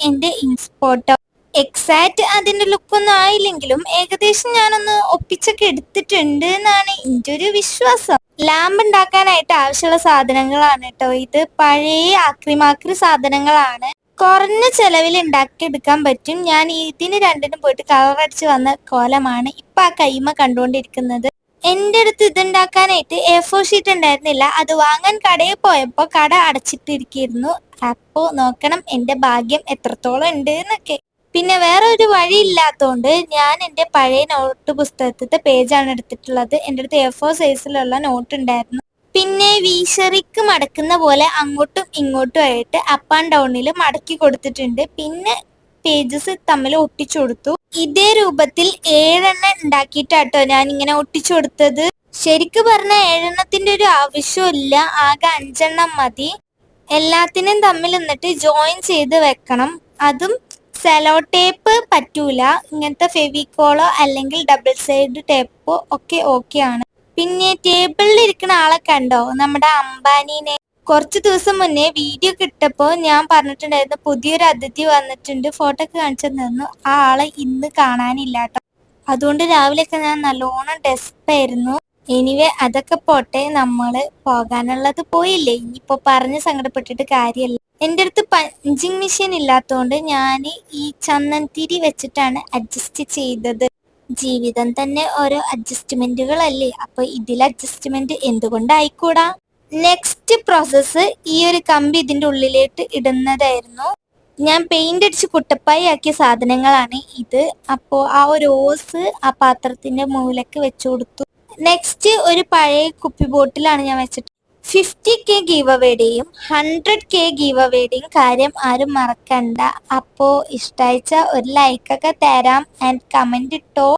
എന്റെ ഇൻസ്പോട്ടോ. എക്സാക്ട് അതിന്റെ ലുക്കൊന്നും ആയില്ലെങ്കിലും ഏകദേശം ഞാനൊന്ന് ഒപ്പിച്ചൊക്കെ എടുത്തിട്ടുണ്ട് എന്നാണ് എൻ്റെ ഒരു വിശ്വാസം. ലാമ്പ് ഉണ്ടാക്കാനായിട്ട് ആവശ്യമുള്ള സാധനങ്ങളാണ് കേട്ടോ ഇത്. പഴയ ആക്രിമാക്രി സാധനങ്ങളാണ്, കുറഞ്ഞ ചെലവിൽ ഉണ്ടാക്കിയെടുക്കാൻ പറ്റും. ഞാൻ ഇതിന് രണ്ടിനും പോയിട്ട് കളർ അടിച്ച് വന്ന കോലമാണ് ഇപ്പൊ ആ കൈമ കണ്ടുകൊണ്ടിരിക്കുന്നത്. എൻ്റെ അടുത്ത് ഇതുണ്ടാക്കാനായിട്ട് A4 ഷീറ്റ് ഉണ്ടായിരുന്നില്ല. അത് വാങ്ങാൻ കടയിൽ പോയപ്പോൾ കട അടച്ചിട്ടിരിക്കുന്നു. അപ്പോ നോക്കണം എൻ്റെ ഭാഗ്യം എത്രത്തോളം ഉണ്ട് എന്നൊക്കെ. പിന്നെ വേറെ ഒരു വഴി ഇല്ലാത്തതുകൊണ്ട് ഞാൻ എൻ്റെ പഴയ നോട്ട് പുസ്തകത്തിൻ്റെ പേജാണ് എടുത്തിട്ടുള്ളത്. എൻ്റെ അടുത്ത് A4 സൈസിലുള്ള നോട്ട് ഉണ്ടായിരുന്നു. പിന്നെ വീശറിക്ക് മടക്കുന്ന പോലെ അങ്ങോട്ടും ഇങ്ങോട്ടും ആയിട്ട് അപ്പ് ആൻഡ് ഡൗണിൽ മടക്കി കൊടുത്തിട്ടുണ്ട്. പിന്നെ പേജസ് തമ്മിൽ ഒട്ടിച്ചു കൊടുത്തു. ഇതേ രൂപത്തിൽ 7 ഉണ്ടാക്കിയിട്ടാട്ടോ ഞാൻ ഇങ്ങനെ ഒട്ടിച്ചു കൊടുത്തത്. ശരിക്ക് പറഞ്ഞ 7 ഒരു ആവശ്യമില്ല, ആകെ 5 മതി. എല്ലാത്തിനും തമ്മിൽ എന്നിട്ട് ജോയിൻ ചെയ്ത് വെക്കണം. അതും സെലോ ടേപ്പ് പറ്റൂല, ഇങ്ങനത്തെ ഫെവിക്കോളോ അല്ലെങ്കിൽ ഡബിൾ സൈഡ് ടേപ്പോ ഒക്കെ ഓക്കെ ആണ്. പിന്നെ ടേബിളിൽ ഇരിക്കുന്ന ആളെ കണ്ടോ, നമ്മുടെ അംബാനിനെ. കുറച്ച് ദിവസം മുന്നേ വീഡിയോ കിട്ടപ്പോൾ ഞാൻ പറഞ്ഞിട്ടുണ്ടായിരുന്നു പുതിയൊരു അതിഥി വന്നിട്ടുണ്ട്, ഫോട്ടോ ഒക്കെ കാണിച്ചു തന്നു. ആ ആളെ ഇന്ന് കാണാനില്ല കേട്ടോ. അതുകൊണ്ട് രാവിലെയൊക്കെ ഞാൻ നല്ലോണം ഡെസ്പായിരുന്നു. എനിവേ അതൊക്കെ പോട്ടെ, നമ്മള് പോകാനുള്ളത് പോയില്ലേ, ഇനിയിപ്പോ പറഞ്ഞ് സങ്കടപ്പെട്ടിട്ട് കാര്യമല്ല. എൻ്റെ അടുത്ത് പഞ്ചിങ് മെഷീൻ ഇല്ലാത്തതുകൊണ്ട് ഞാൻ ഈ ചന്ദനത്തിരി വെച്ചിട്ടാണ് അഡ്ജസ്റ്റ് ചെയ്തത്. ജീവിതം തന്നെ ഓരോ അഡ്ജസ്റ്റ്മെന്റുകളല്ലേ, അപ്പൊ ഇതിൽ അഡ്ജസ്റ്റ്മെന്റ് എന്തുകൊണ്ടായിക്കൂടാ. നെക്സ്റ്റ് പ്രോസസ്സ് ഈ ഒരു കമ്പി ഇതിന്റെ ഉള്ളിലേക്ക് ഇടുന്നതായിരുന്നു. ഞാൻ പെയിന്റ് അടിച്ച് കുട്ടപ്പായി ആക്കിയ സാധനങ്ങളാണ് ഇത്. അപ്പോൾ ആ ഒരു ഓസ് ആ പാത്രത്തിന്റെ മൂലക്ക് വെച്ചു കൊടുത്തു. നെക്സ്റ്റ് ഒരു പഴയ കുപ്പി ബോട്ടിലാണ് ഞാൻ വെച്ചിട്ട്. 50K ഗീവ് അവേയുടെയും 100K ഗീവ് അവേയുടെയും കാര്യം ആരും മറക്കണ്ട. അപ്പോൾ ഇഷ്ടമായിച്ച ഒരു ലൈക്കൊക്കെ തരാം ആൻഡ് കമന്റ് ഇട്ടോ.